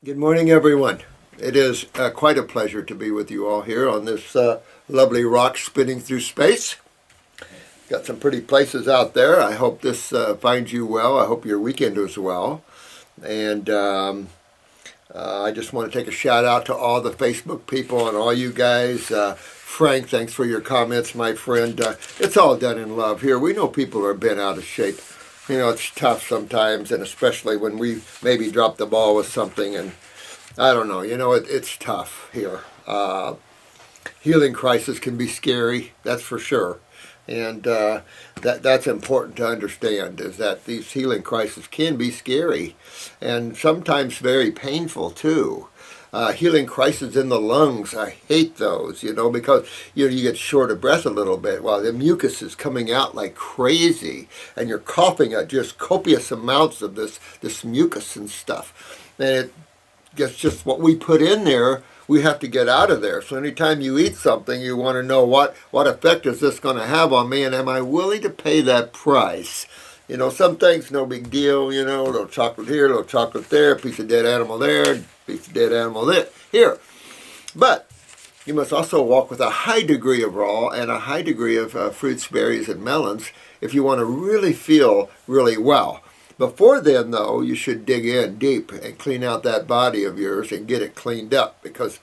Good morning, everyone. It is quite a pleasure to be with you all here on this lovely rock spinning through space. Got some pretty places out there. I hope this finds you well. I hope your weekend was well. And I just want to take a shout out to all the Facebook people and all you guys. Frank, thanks for your comments, my friend. It's all done in love here. We know people are bent out of shape. You know, it's tough sometimes, and especially when we maybe drop the ball with something, and I don't know, it's tough here. Healing crisis can be scary, that's for sure. And that's important to understand, is that these healing crises can be scary, and sometimes very painful too. Healing crises in the lungs, I hate those, because you get short of breath a little bit while the mucus is coming out like crazy, and you're coughing at just copious amounts of this mucus and stuff. And it gets just what we put in there, we have to get out of there. So anytime you eat something, you want to know what effect is this going to have on me, and am I willing to pay that price? Some things, no big deal, a little chocolate here, a little chocolate there, a piece of dead animal there, piece of dead animal there, here. But you must also walk with a high degree of raw and a high degree of fruits, berries, and melons if you want to really feel really well. Before then, though, you should dig in deep and clean out that body of yours and get it cleaned up, because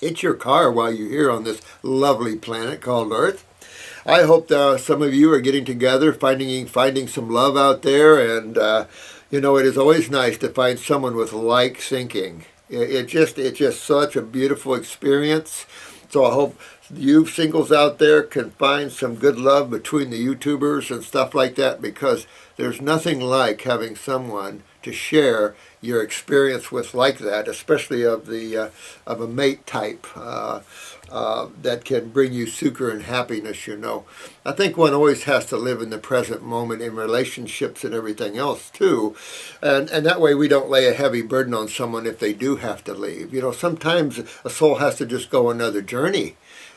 it's your car while you're here on this lovely planet called Earth. I hope some of you are getting together, finding some love out there, and it is always nice to find someone with like thinking. It's just such a beautiful experience. So I hope you singles out there can find some good love between the YouTubers and stuff like that, because there's nothing like having someone to share your experience with like that, especially of a mate type that can bring you succor and happiness. I think one always has to live in the present moment in relationships and everything else too, and that way we don't lay a heavy burden on someone if they do have to leave. Sometimes a soul has to just go another journey.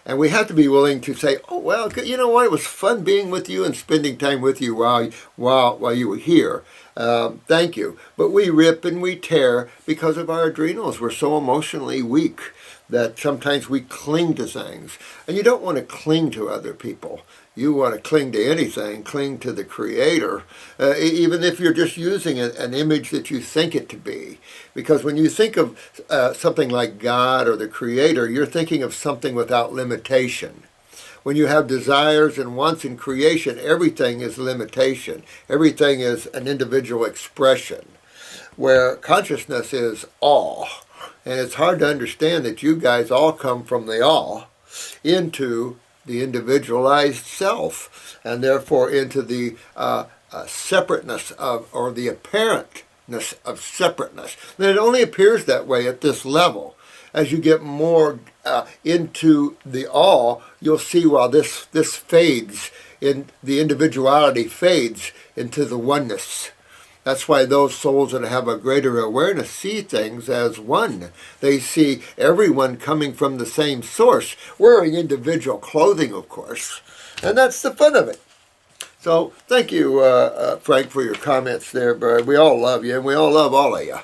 And we have to be willing to say, oh, well, you know what, it was fun being with you and spending time with you while you were here. Thank you. But we rip and we tear because of our adrenals. We're so emotionally weak that sometimes we cling to things. And you don't want to cling to other people. You want to cling to anything, cling to the Creator, even if you're just using an image that you think it to be. Because when you think of something like God or the Creator, you're thinking of something without limitation. When you have desires and wants in creation, everything is limitation. Everything is an individual expression, where consciousness is all. And it's hard to understand that you guys all come from the all into the individualized self, and therefore into the separateness of, or the apparentness of separateness. And it only appears that way at this level. As you get more into the all, you'll see while this fades, in the individuality fades into the oneness. That's why those souls that have a greater awareness see things as one. They see everyone coming from the same source, wearing individual clothing, of course. And that's the fun of it. So thank you, Frank, for your comments there, Bird. We all love you, and we all love all of you.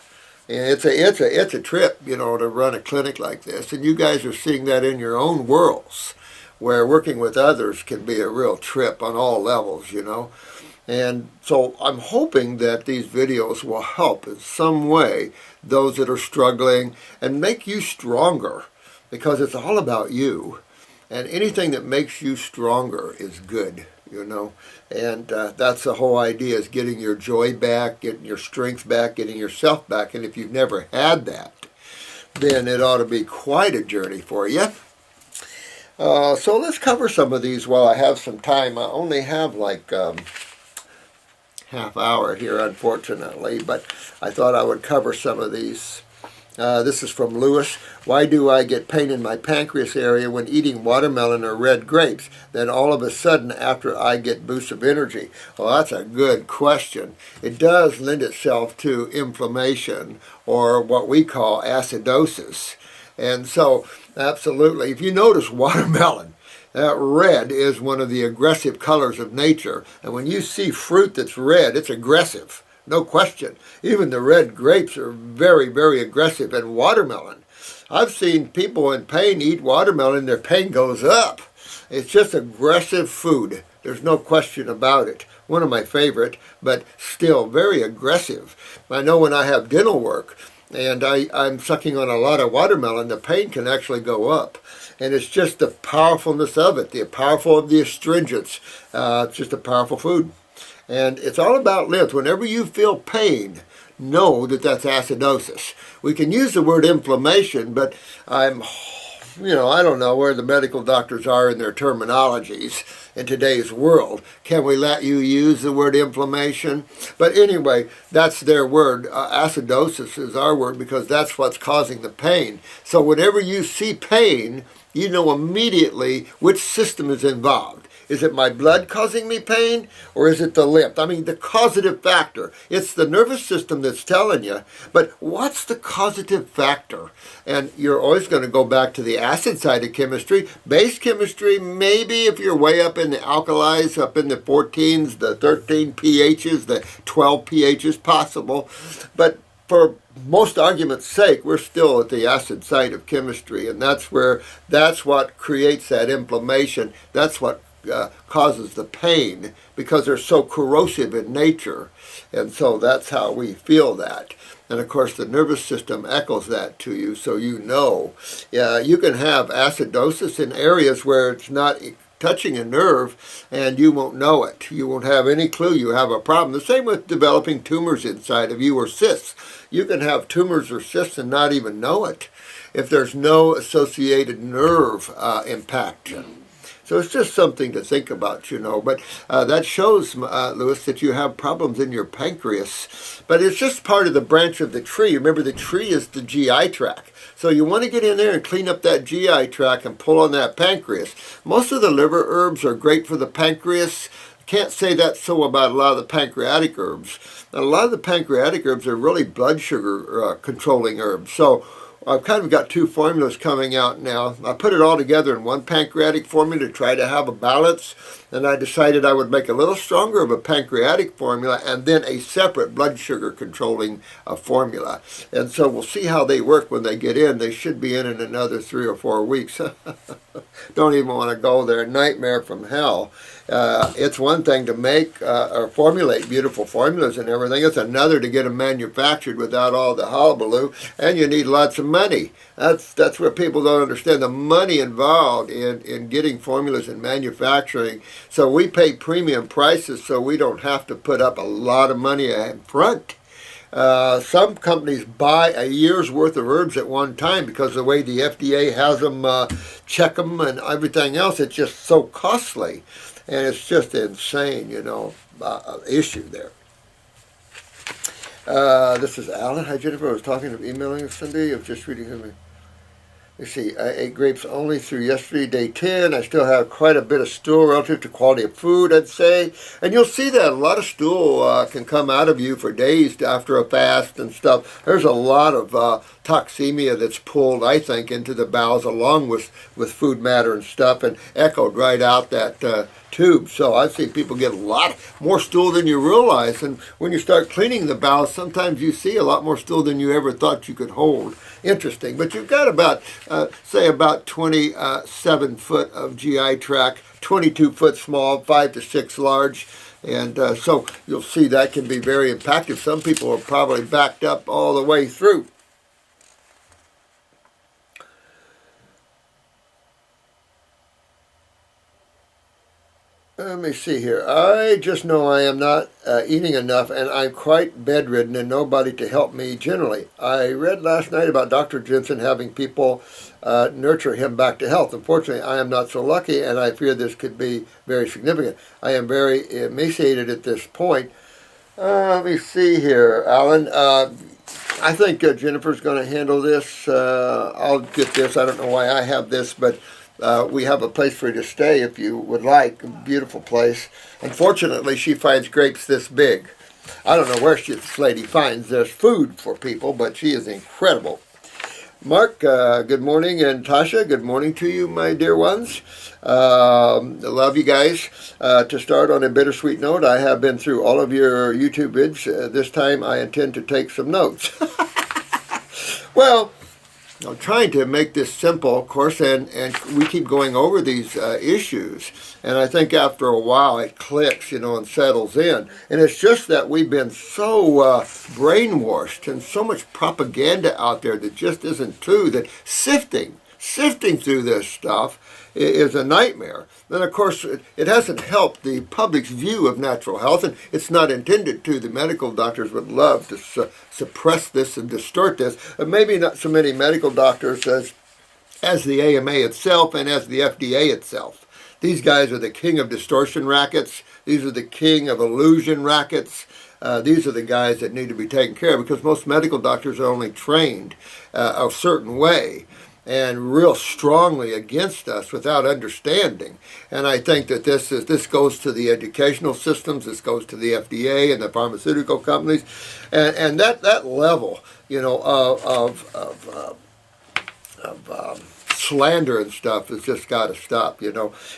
And it's a trip, to run a clinic like this. And you guys are seeing that in your own worlds, where working with others can be a real trip on all levels, And so I'm hoping that these videos will help in some way those that are struggling and make you stronger, because it's all about you. And anything that makes you stronger is good, And that's the whole idea, is getting your joy back, getting your strength back, getting yourself back. And if you've never had that, then it ought to be quite a journey for you. So let's cover some of these while I have some time. I only have like half hour here, unfortunately, but I thought I would cover some of these. This is from Lewis. Why do I get pain in my pancreas area when eating watermelon or red grapes? Then all of a sudden after I get boosts of energy? Well, that's a good question. It does lend itself to inflammation, or what we call acidosis. And so, absolutely, if you notice watermelon, red is one of the aggressive colors of nature. And when you see fruit that's red, it's aggressive. no question. Even the red grapes are very, very aggressive, and watermelon. I've seen people in pain eat watermelon and their pain goes up. It's just aggressive food. There's no question about it. One of my favorite, but still very aggressive. I know when I have dental work and I'm sucking on a lot of watermelon, the pain can actually go up. And it's just the powerfulness of it, the powerful of the astringents. It's just a powerful food. And it's all about lymph. Whenever you feel pain, know that that's acidosis. We can use the word inflammation, but I don't know where the medical doctors are in their terminologies in today's world. Can we let you use the word inflammation? But anyway, that's their word. Acidosis is our word because that's what's causing the pain. So whenever you see pain, you know immediately which system is involved. Is it my blood causing me pain, or is it the lymph? I mean, the causative factor. It's the nervous system that's telling you, but what's the causative factor? And you're always going to go back to the acid side of chemistry. Base chemistry, maybe if you're way up in the alkalis, up in the 14s, the 13 pHs, the 12 pHs possible. But for most argument's sake, we're still at the acid side of chemistry, and that's what creates that inflammation. That's what causes the pain, because they're so corrosive in nature. And so that's how we feel that. And of course the nervous system echoes that to you, so you know. You can have acidosis in areas where it's not touching a nerve and you won't know it. You won't have any clue you have a problem. The same with developing tumors inside of you, or cysts. You can have tumors or cysts and not even know it if there's no associated nerve impact. So it's just something to think about, But that shows, Lewis, that you have problems in your pancreas. But it's just part of the branch of the tree. Remember, the tree is the GI tract. So you want to get in there and clean up that GI tract and pull on that pancreas. Most of the liver herbs are great for the pancreas. Can't say that so about a lot of the pancreatic herbs. A lot of the pancreatic herbs are really blood sugar controlling herbs. So I've kind of got two formulas coming out now. I put it all together in one pancreatic formula to try to have a balance, and I decided I would make a little stronger of a pancreatic formula and then a separate blood sugar controlling formula. And so we'll see how they work when they get in. They should be in another 3 or 4 weeks. Don't even want to go there. Nightmare from hell. It's one thing to make or formulate beautiful formulas and everything. It's another to get them manufactured without all the hullabaloo, and you need lots of money. That's where people don't understand the money involved in getting formulas and manufacturing. So we pay premium prices so we don't have to put up a lot of money in front. Some companies buy a year's worth of herbs at one time because of the way the FDA has them check them and everything else. It's just so costly. And it's just insane, issue there. This is Alan. Hi, Jennifer. I was emailing Cindy. I was just reading something. Let's see. I ate grapes only through yesterday, day 10. I still have quite a bit of stool relative to quality of food, I'd say. And you'll see that a lot of stool can come out of you for days after a fast and stuff. There's a lot of toxemia that's pulled, I think, into the bowels along with food matter and stuff and echoed right out that tube. So I've seen people get a lot more stool than you realize. And when you start cleaning the bowels, sometimes you see a lot more stool than you ever thought you could hold. Interesting. But you've got about, say, about 27 foot of GI tract, 22 foot small, 5 to 6 large. And so you'll see that can be very impactful. Some people are probably backed up all the way through. Let me see here. I just know I am not eating enough, and I'm quite bedridden and nobody to help me generally. I read last night about Dr. Jensen having people nurture him back to health. Unfortunately, I am not so lucky, and I fear this could be very significant. I am very emaciated at this point. Let me see here, Alan. I think Jennifer's going to handle this. I'll get this. I don't know why I have this, but we have a place for you to stay if you would like. A beautiful place. Unfortunately, she finds grapes this big. I don't know where this lady finds there's food for people, but she is incredible. Mark, good morning, and Tasha, good morning to you, my dear ones. I love you guys. To start on a bittersweet note, I have been through all of your YouTube vids. This time I intend to take some notes. Well, I'm trying to make this simple, of course, and we keep going over these issues. And I think after a while it clicks, and settles in. And it's just that we've been so brainwashed and so much propaganda out there that just isn't true, that sifting through this stuff is a nightmare. Then, of course, it hasn't helped the public's view of natural health, and it's not intended to. The medical doctors would love to suppress this and distort this, and maybe not so many medical doctors as the AMA itself and as the FDA itself. These guys are the king of distortion rackets. These are the king of illusion rackets. These are the guys that need to be taken care of, because most medical doctors are only trained a certain way and real strongly against us without understanding. And I think that this goes to the educational systems, this goes to the FDA and the pharmaceutical companies, and that level, of slander and stuff has just got to stop.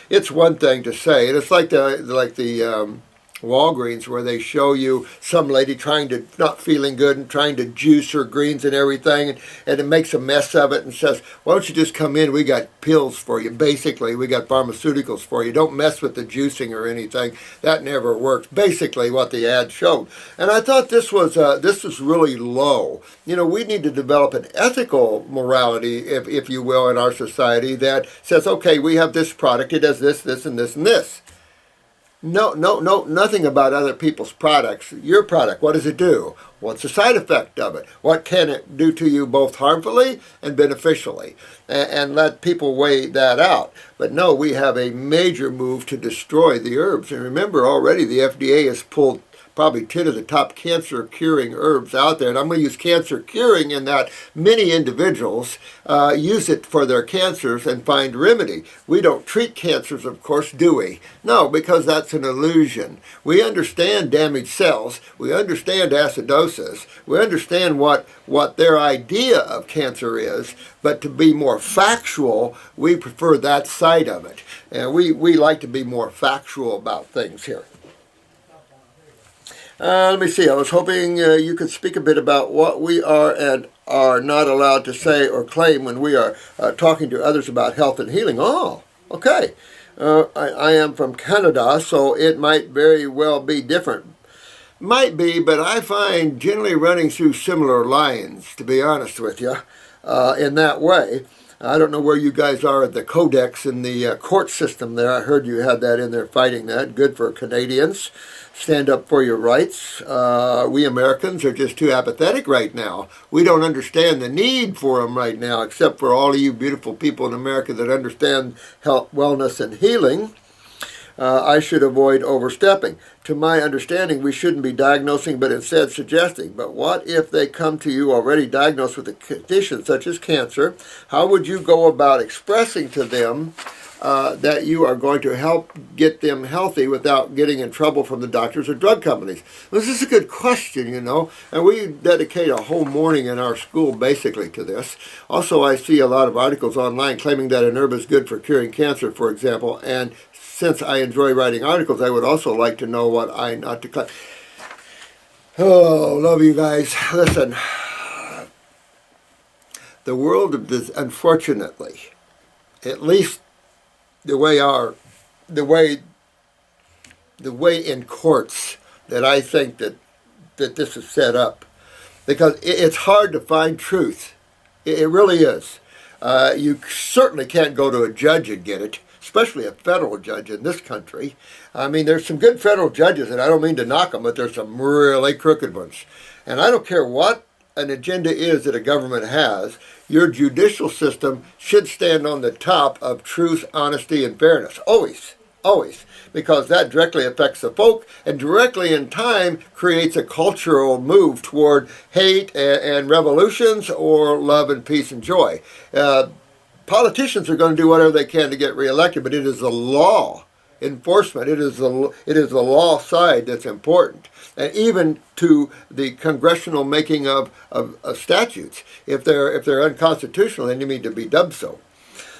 It's one thing to say, and it's like the Walgreens, where they show you some lady not feeling good and trying to juice her greens and everything, and it makes a mess of it and says, why don't you just come in, we got pills for you, basically, we got pharmaceuticals for you, don't mess with the juicing or anything, that never works, basically what the ad showed. And I thought this was really low. We need to develop an ethical morality, if you will, in our society that says, okay, we have this product, it does this, this, and this, and this. No, nothing about other people's products. Your product, what does it do? What's the side effect of it? What can it do to you both harmfully and beneficially? And let people weigh that out. But no, we have a major move to destroy the herbs. And remember, already the FDA has pulled probably 10 of the top cancer-curing herbs out there. And I'm going to use cancer-curing in that many individuals use it for their cancers and find remedy. We don't treat cancers, of course, do we? No, because that's an illusion. We understand damaged cells. We understand acidosis. We understand what their idea of cancer is. But to be more factual, we prefer that side of it. And we like to be more factual about things here. Let me see, I was hoping you could speak a bit about what we are and are not allowed to say or claim when we are talking to others about health and healing. Oh, okay. I am from Canada, so it might very well be different. Might be, but I find generally running through similar lines, to be honest with you, in that way. I don't know where you guys are at the codex in the court system there. I heard you had that in there fighting that. Good for Canadians. Stand up for your rights. We Americans are just too apathetic right now. We don't understand the need for them right now, except for all of you beautiful people in America that understand health, wellness, and healing. I should avoid overstepping. To my understanding, we shouldn't be diagnosing, but instead suggesting. But what if they come to you already diagnosed with a condition such as cancer? How would you go about expressing to them that you are going to help get them healthy without getting in trouble from the doctors or drug companies? This is a good question, and we dedicate a whole morning in our school basically to this. Also, I see a lot of articles online claiming that an herb is good for curing cancer, for example, and since I enjoy writing articles, I would also like to know what I not to claim. Oh, love you guys. Listen, the world of this, unfortunately, at least the way in courts that I think that this is set up, because it's hard to find truth. It really is. You certainly can't go to a judge and get it, especially a federal judge in this country. I mean, there's some good federal judges, and I don't mean to knock them, but there's some really crooked ones. And I don't care what an agenda is that a government has, your judicial system should stand on the top of truth, honesty, and fairness. Always. Always. Because that directly affects the folk and directly in time creates a cultural move toward hate and revolutions or love and peace and joy. Politicians are going to do whatever they can to get reelected, but it is the law. enforcement. It is the law side that's important, and even to the congressional making of statutes. If they're unconstitutional, then you need to be dubbed so.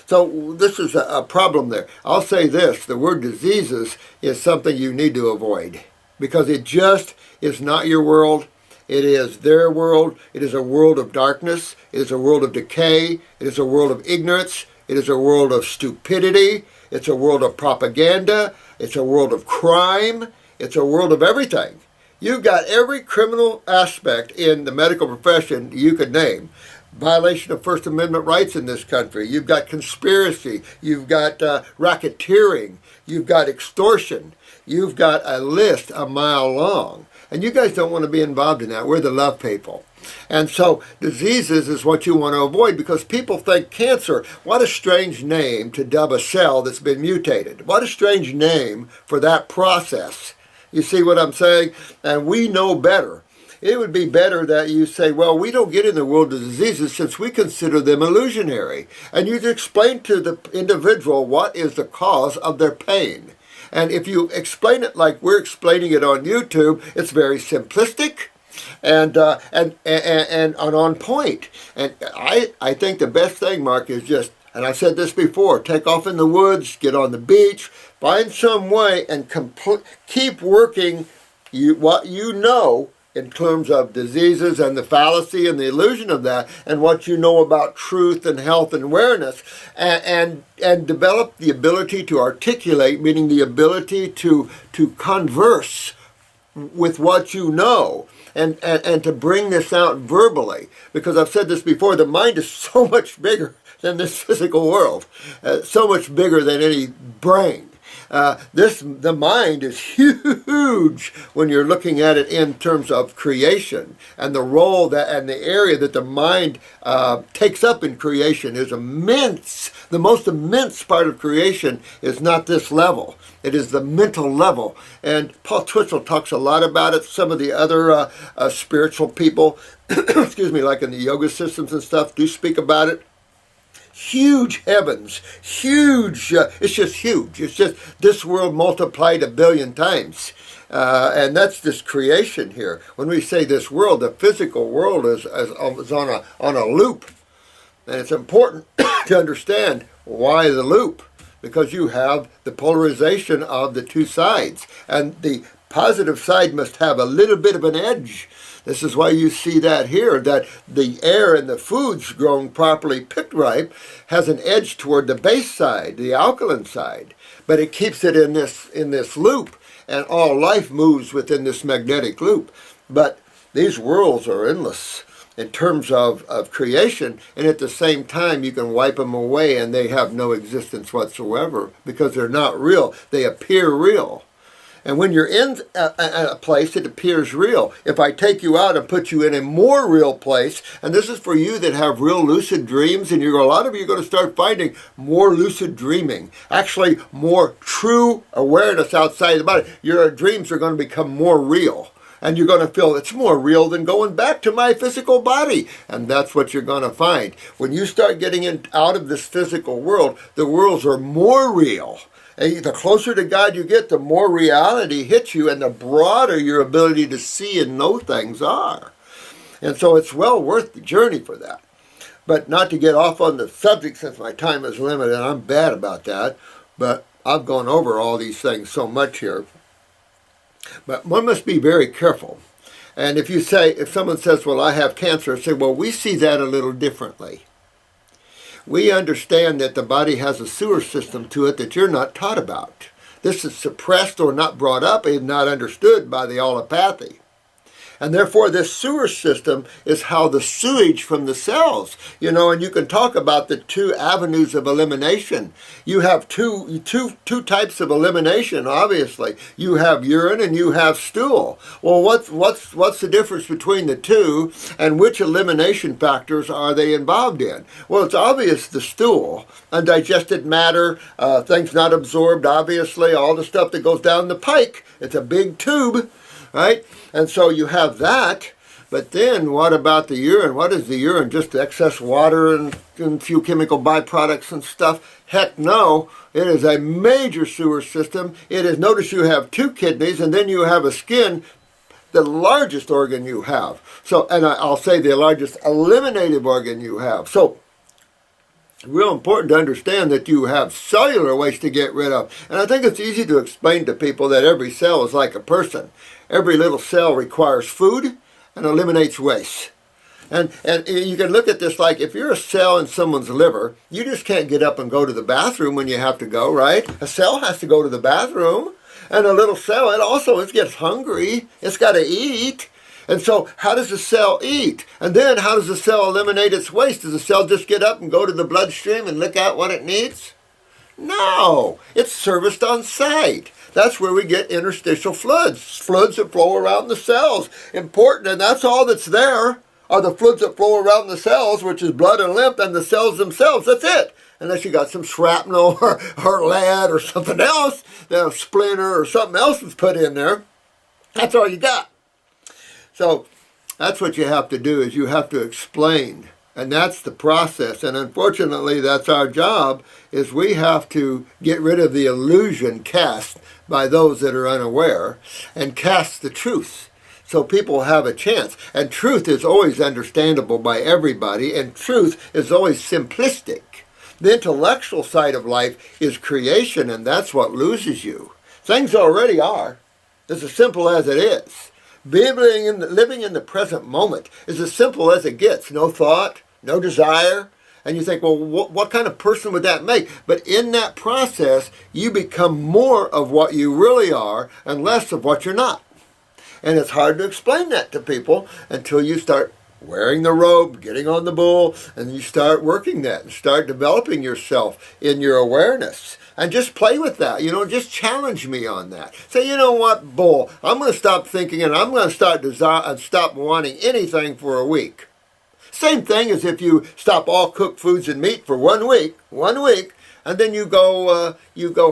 So this is a problem there. I'll say this: the word diseases is something you need to avoid, because it just is not your world. It is their world. It is a world of darkness. It is a world of decay. It is a world of ignorance. It is a world of stupidity. It's a world of propaganda. It's a world of crime. It's a world of everything. You've got every criminal aspect in the medical profession you could name. Violation of First Amendment rights in this country. You've got conspiracy. You've got racketeering. You've got extortion. You've got a list a mile long. And you guys don't want to be involved in that. We're the love people. And so diseases is what you want to avoid, because people think cancer. What a strange name to dub a cell that's been mutated. What a strange name for that process. You see what I'm saying? And we know better. It would be better that you say, well, we don't get in the world of diseases since we consider them illusionary. And you explain to the individual what is the cause of their pain. And if you explain it like we're explaining it on YouTube, it's very simplistic and on point. And I think the best thing, Mark, is just, and I said this before, take off in the woods, get on the beach, find some way and keep working what you know in terms of diseases and the fallacy and the illusion of that, and what you know about truth and health and awareness, and develop the ability to articulate, meaning the ability to converse with what you know, and to bring this out verbally. Because I've said this before, the mind is so much bigger than this physical world, so much bigger than any brain. The mind is huge when you're looking at it in terms of creation, and the role that and the area that the mind takes up in creation is immense. The most immense part of creation is not this level. It is the mental level. And Paul Twitchell talks a lot about it. Some of the other spiritual people, excuse me, like in the yoga systems and stuff, do speak about it. Huge heavens, huge, it's just huge. It's just this world multiplied 1 billion times. And that's this creation here. When we say this world, the physical world is on a loop. And it's important to understand why the loop, because you have the polarization of the two sides. And the positive side must have a little bit of an edge. This is why you see that here, that the air and the foods grown properly picked ripe has an edge toward the base side, the alkaline side. But it keeps it in this loop, and all life moves within this magnetic loop. But these worlds are endless in terms of creation, and at the same time you can wipe them away and they have no existence whatsoever, because they're not real. They appear real. And when you're in a place, it appears real. If I take you out and put you in a more real place, and this is for you that have real lucid dreams, and a lot of you are going to start finding more lucid dreaming, actually more true awareness outside the body. Your dreams are going to become more real. And you're going to feel it's more real than going back to my physical body. And that's what you're going to find. When you start getting out of this physical world, the worlds are more real. And the closer to God you get, the more reality hits you, and the broader your ability to see and know things are. And so it's well worth the journey for that. But not to get off on the subject, since my time is limited, and I'm bad about that, but I've gone over all these things so much here. But one must be very careful. And if someone says, well, I have cancer, I say, well, we see that a little differently. We understand that the body has a sewer system to it that you're not taught about. This is suppressed or not brought up and not understood by the allopathy. And therefore, this sewer system is how the sewage from the cells, and you can talk about the two avenues of elimination. You have two types of elimination, obviously. You have urine and you have stool. Well, what's the difference between the two, and which elimination factors are they involved in? Well, it's obvious the stool, undigested matter, things not absorbed, obviously, all the stuff that goes down the pike. It's a big tube. Right? And so you have that, But then what about the urine? What is the urine? Just excess water and a few chemical byproducts and stuff? Heck no. It is a major sewer system. It is, notice you have 2 kidneys, and then you have a skin, the largest organ you have. So, and I'll say the largest eliminative organ you have. So, real important to understand that you have cellular waste to get rid of. And I think it's easy to explain to people that every cell is like a person. Every little cell requires food and eliminates waste. And you can look at this like if you're a cell in someone's liver, you just can't get up and go to the bathroom when you have to go, right? A cell has to go to the bathroom. And a little cell, it gets hungry. It's got to eat. And so how does the cell eat? And then how does the cell eliminate its waste? Does the cell just get up and go to the bloodstream and lick out what it needs? No. It's serviced on site. That's where we get interstitial fluids. Fluids that flow around the cells. Important, and that's all that's there are the fluids that flow around the cells, which is blood and lymph, and the cells themselves. That's it. Unless you got some shrapnel or lead or something else, a splinter or something else was put in there. That's all you got. So that's what you have to do, is you have to explain. And that's the process. And unfortunately, that's our job, is we have to get rid of the illusion cast by those that are unaware and cast the truth. So people have a chance. And truth is always understandable by everybody, and truth is always simplistic. The intellectual side of life is creation, and that's what loses you. Things already are. It's as simple as it is. Living in the present moment is as simple as it gets. No thought, no desire. And you think, well, what kind of person would that make? But in that process, you become more of what you really are and less of what you're not. And it's hard to explain that to people until you start wearing the robe, getting on the bull, and you start working that and start developing yourself in your awareness. And just play with that, just challenge me on that. Say, you know what, bull, I'm going to stop thinking and I'm going to stop wanting anything for a week. Same thing as if you stop all cooked foods and meat for 1 week, and then you go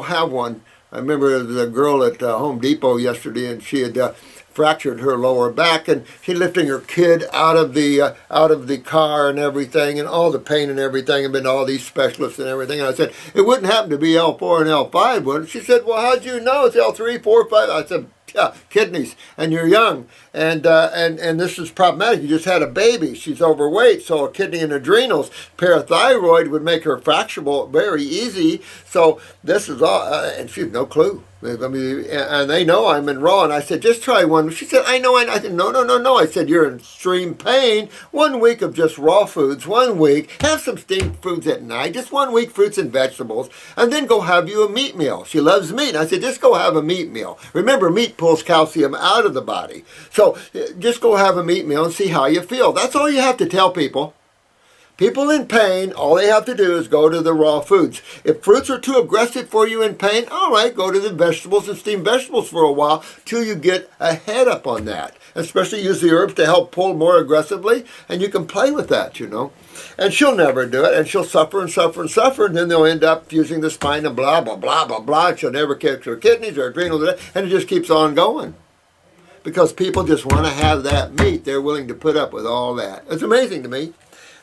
have one. I remember the girl at Home Depot yesterday, and she had fractured her lower back, and she lifting her kid out of the car and everything, and all the pain and everything, and been to all these specialists and everything. And I said, it wouldn't happen to be L4 and L5, would it? She said, well, how'd you know it's L3, 4, 5? I said, yeah, kidneys, and you're young, and this is problematic. You just had a baby. She's overweight, so a kidney and adrenals, parathyroid would make her fracturable very easy. So this is all, and she had no clue. I mean, and they know I'm in raw, and I said, just try one. She said, I know. I said, no. I said, you're in extreme pain. 1 week of just raw foods, 1 week. Have some steamed foods at night, just 1 week, fruits and vegetables, and then go have you a meat meal. She loves meat. I said, just go have a meat meal. Remember, meat pulls calcium out of the body. So just go have a meat meal and see how you feel. That's all you have to tell people. People in pain, all they have to do is go to the raw foods. If fruits are too aggressive for you in pain, all right, go to the vegetables and steamed vegetables for a while till you get a head up on that. Especially use the herbs to help pull more aggressively, and you can play with that, And she'll never do it, and she'll suffer and suffer and suffer, and then they'll end up fusing the spine and blah, blah, blah, blah, blah. And she'll never catch her kidneys or adrenals, and it just keeps on going. Because people just want to have that meat. They're willing to put up with all that. It's amazing to me.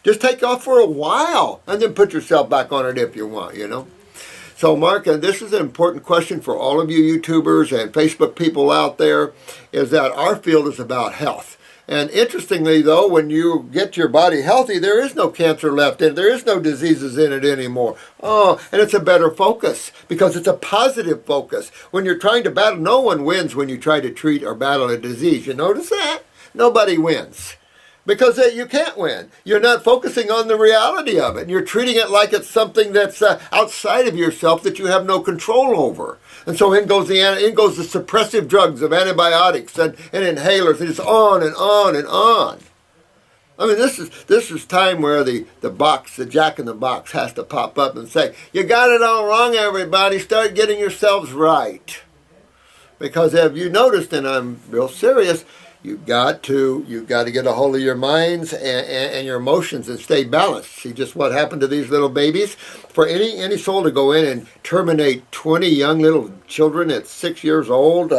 Just take off for a while and then put yourself back on it if you want, So, Mark, and this is an important question for all of you YouTubers and Facebook people out there, is that our field is about health. And interestingly, though, when you get your body healthy, there is no cancer left in it. There is no diseases in it anymore. Oh, and it's a better focus because it's a positive focus. When you're trying to battle, no one wins when you try to treat or battle a disease. You notice that? Nobody wins. Because you can't win. You're not focusing on the reality of it. You're treating it like it's something that's outside of yourself that you have no control over. And so in goes the suppressive drugs of antibiotics and inhalers, and it's on and on and on. I mean, this is time where the Jack in the Box has to pop up and say, you got it all wrong, everybody. Start getting yourselves right. Because have you noticed, and I'm real serious, You've got to get a hold of your minds and your emotions and stay balanced. See just what happened to these little babies? For any soul to go in and terminate 20 young little children at 6 years old,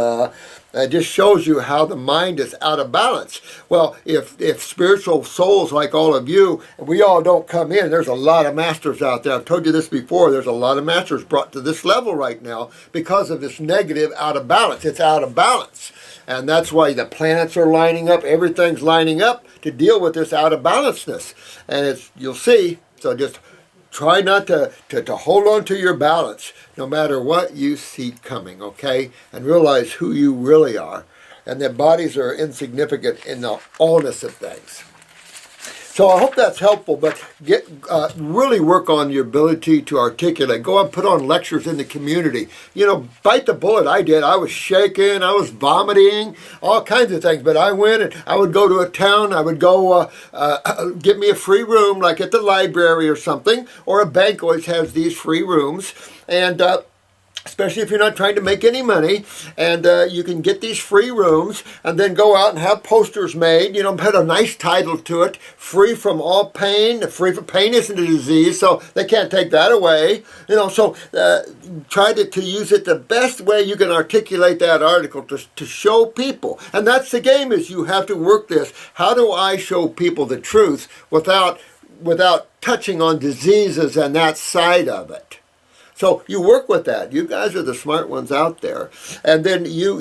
It just shows you how the mind is out of balance. Well, if spiritual souls like all of you, we all don't come in, there's a lot of masters out there. I've told you this before, there's a lot of masters brought to this level right now because of this negative out of balance. It's out of balance. And that's why the planets are lining up, everything's lining up to deal with this out of balanceness. And you'll see, so just try not to hold on to your balance no matter what you see coming, okay? And realize who you really are. And that bodies are insignificant in the allness of things. So I hope that's helpful, but really work on your ability to articulate. Go and put on lectures in the community. You know, bite the bullet. I did. I was shaking. I was vomiting, all kinds of things. But I went and I would go to a town. I would go get me a free room, like at the library or something, or a bank always has these free rooms. And especially if you're not trying to make any money, and you can get these free rooms and then go out and have posters made, you know, put a nice title to it, free from all pain. Free from pain isn't a disease, so they can't take that away, you know. So try to use it the best way you can articulate that article to show people. And that's the game, is you have to work this. How do I show people the truth without touching on diseases and that side of it? So you work with that. You guys are the smart ones out there. And then you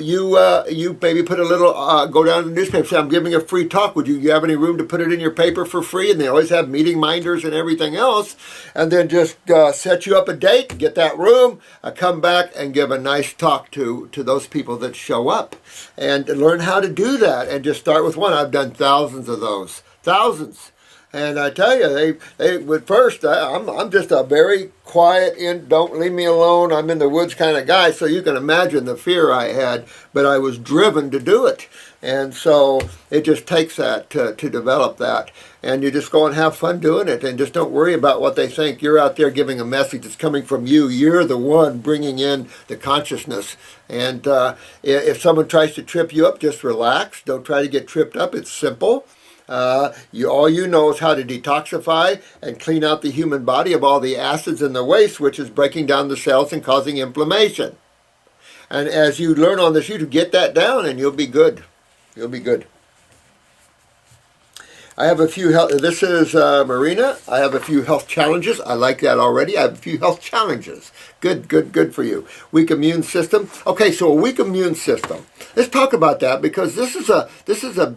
maybe put a little, go down to the newspaper, say, I'm giving a free talk. Would you have any room to put it in your paper for free? And they always have meeting minders and everything else. And then just set you up a date, get that room, come back and give a nice talk to those people that show up. And learn how to do that. And just start with one. I've done thousands of those. Thousands. And I tell you, at first, I'm just a very quiet, don't leave me alone, I'm in the woods kind of guy, so you can imagine the fear I had, but I was driven to do it. And so it just takes that to develop that. And you just go and have fun doing it, and just don't worry about what they think. You're out there giving a message that's coming from you. You're the one bringing in the consciousness. And if someone tries to trip you up, just relax. Don't try to get tripped up. It's simple. All you know is how to detoxify and clean out the human body of all the acids and the waste, which is breaking down the cells and causing inflammation. And as you learn on this, you get that down and you'll be good. You'll be good. I have a few health, this is Marina. I have a few health challenges. I like that already. I have a few health challenges. Good, good, good for you. Weak immune system. Okay, so a weak immune system. Let's talk about that, because this is a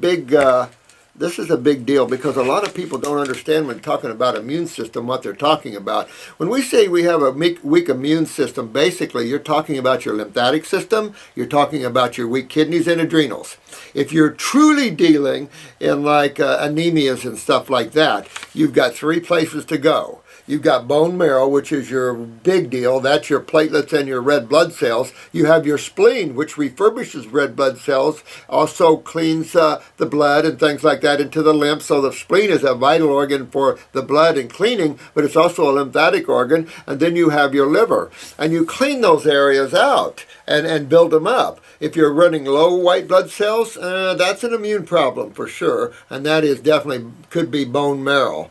big deal, because a lot of people don't understand when talking about immune system what they're talking about. When we say we have a weak immune system, basically you're talking about your lymphatic system, you're talking about your weak kidneys and adrenals. If you're truly dealing in like anemias and stuff like that, you've got 3 places to go. You've got bone marrow, which is your big deal. That's your platelets and your red blood cells. You have your spleen, which refurbishes red blood cells, also cleans the blood and things like that into the lymph. So the spleen is a vital organ for the blood and cleaning, but it's also a lymphatic organ. And then you have your liver. And you clean those areas out and build them up. If you're running low white blood cells, that's an immune problem for sure. And that is definitely could be bone marrow.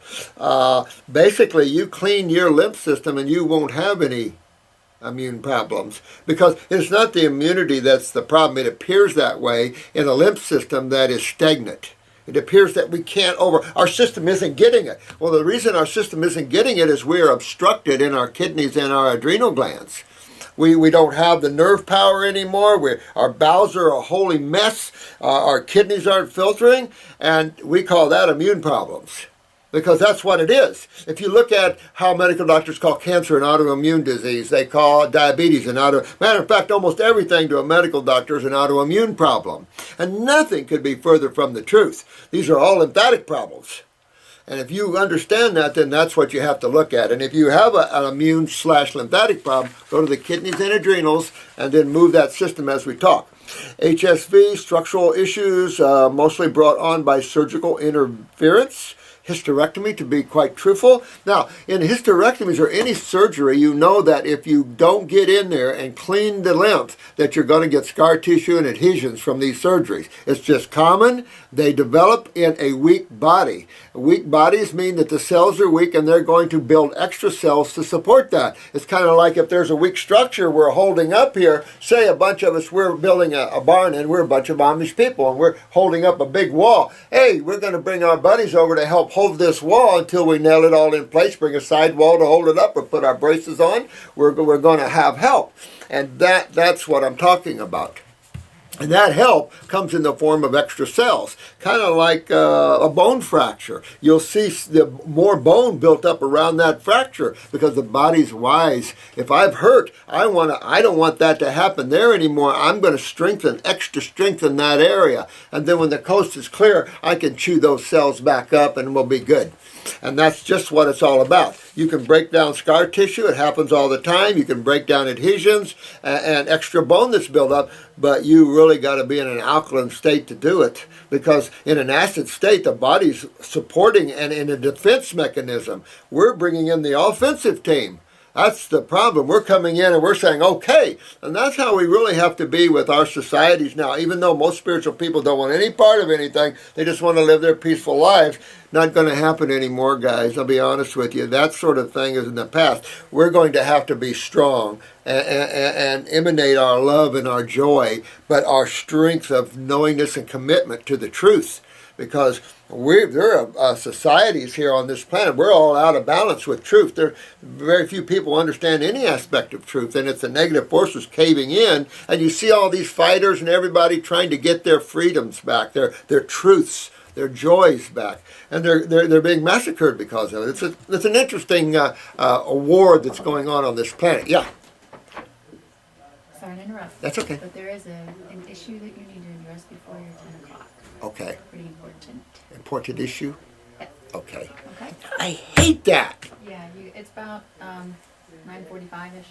Basically, you clean your lymph system and you won't have any immune problems, because it's not the immunity that's the problem. It appears that way in a lymph system that is stagnant. It appears that we can't our system isn't getting it. Well, the reason our system isn't getting it is we're obstructed in our kidneys and our adrenal glands. We don't have the nerve power anymore. Our bowels are a holy mess. Our kidneys aren't filtering, and we call that immune problems, because that's what it is. If you look at how medical doctors call cancer an autoimmune disease, they call diabetes an matter of fact, almost everything to a medical doctor is an autoimmune problem. And nothing could be further from the truth. These are all lymphatic problems. And if you understand that, then that's what you have to look at. And if you have an immune/lymphatic problem, go to the kidneys and adrenals and then move that system as we talk. HSV, structural issues, mostly brought on by surgical interference. hysterectomy, to be quite truthful. Now, in hysterectomies or any surgery, you know that if you don't get in there and clean the lymph, that you're going to get scar tissue and adhesions from these surgeries. It's just common. They develop in a weak body. Weak bodies mean that the cells are weak and they're going to build extra cells to support that. It's kind of like if there's a weak structure we're holding up here, say a bunch of us, we're building a barn and we're a bunch of Amish people and we're holding up a big wall. Hey, we're going to bring our buddies over to help hold this wall until we nail it all in place, bring a side wall to hold it up, or put our braces on. We're going to have help. And that's what I'm talking about. And that help comes in the form of extra cells, kind of like a bone fracture. You'll see the more bone built up around that fracture because the body's wise. If I've hurt, I don't want that to happen there anymore. I'm going to extra strengthen that area. And then when the coast is clear, I can chew those cells back up and we'll be good. And that's just what it's all about. You can break down scar tissue. It happens all the time. You can break down adhesions and extra bone that's built up, but you really got to be in an alkaline state to do it, because in an acid state, the body's supporting and in a defense mechanism. We're bringing in the offensive team. That's the problem. We're coming in and we're saying, okay. And that's how we really have to be with our societies now. Even though most spiritual people don't want any part of anything, they just want to live their peaceful lives. Not going to happen anymore, guys. I'll be honest with you. That sort of thing is in the past. We're going to have to be strong and emanate our love and our joy, but our strength of knowingness and commitment to the truth. Because there are societies here on this planet, we're all out of balance with truth. Very few people understand any aspect of truth, and it's the negative forces caving in, and you see all these fighters and everybody trying to get their freedoms back, their truths, their joys back, and they're being massacred because of it. It's an interesting war that's going on this planet. Yeah. Sorry to interrupt. That's okay. But there is an issue that you need to address before your 10 o'clock. Okay. Pretty important. Important issue? Yeah. Okay. Okay. I hate that. Yeah, it's about 9:45-ish.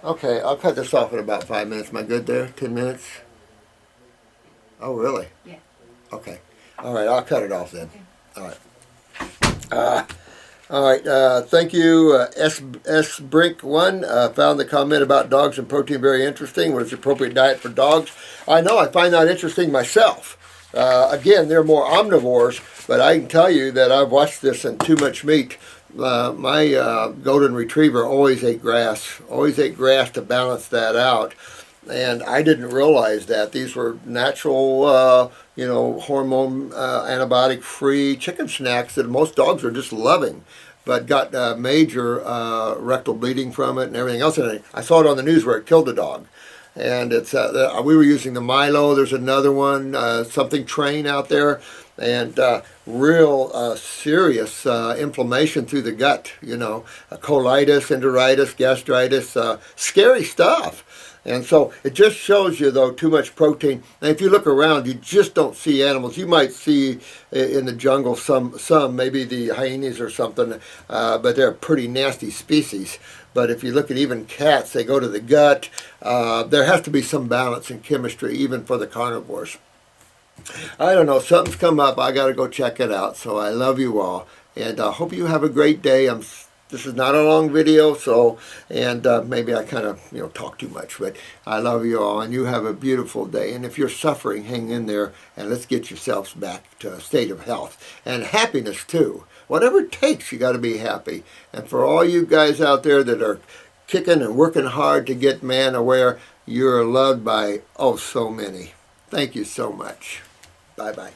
Okay, I'll cut this off in about 5 minutes. Am I good there? 10 minutes? Oh, really? Yeah. Okay. All right, I'll cut it off then. Okay. All right. Thank you, S. Brink 1. Found the comment about dogs and protein very interesting. What is the appropriate diet for dogs? I know, I find that interesting myself. Again, they're more omnivores, but I can tell you that I've watched this and too much meat. My golden retriever always ate grass to balance that out. And I didn't realize that these were natural, hormone, antibiotic-free chicken snacks that most dogs are just loving, but got major rectal bleeding from it and everything else. And I saw it on the news where it killed a dog. And we were using the Milo. There's another one, something Train out there, and real serious inflammation through the gut. Colitis, enteritis, gastritis, scary stuff. And so it just shows you, though, too much protein. And if you look around, you just don't see animals. You might see in the jungle some maybe the hyenas or something, but they're a pretty nasty species. But if you look at even cats, they go to the gut. There has to be some balance in chemistry, even for the carnivores. I don't know. Something's come up. I got to go check it out. So I love you all. And I hope you have a great day. This is not a long video, and maybe I kind of, talk too much, but I love you all, and you have a beautiful day. And if you're suffering, hang in there, and let's get yourselves back to a state of health and happiness too. Whatever it takes, you got to be happy. And for all you guys out there that are kicking and working hard to get man aware, you're loved by so many. Thank you so much. Bye-bye.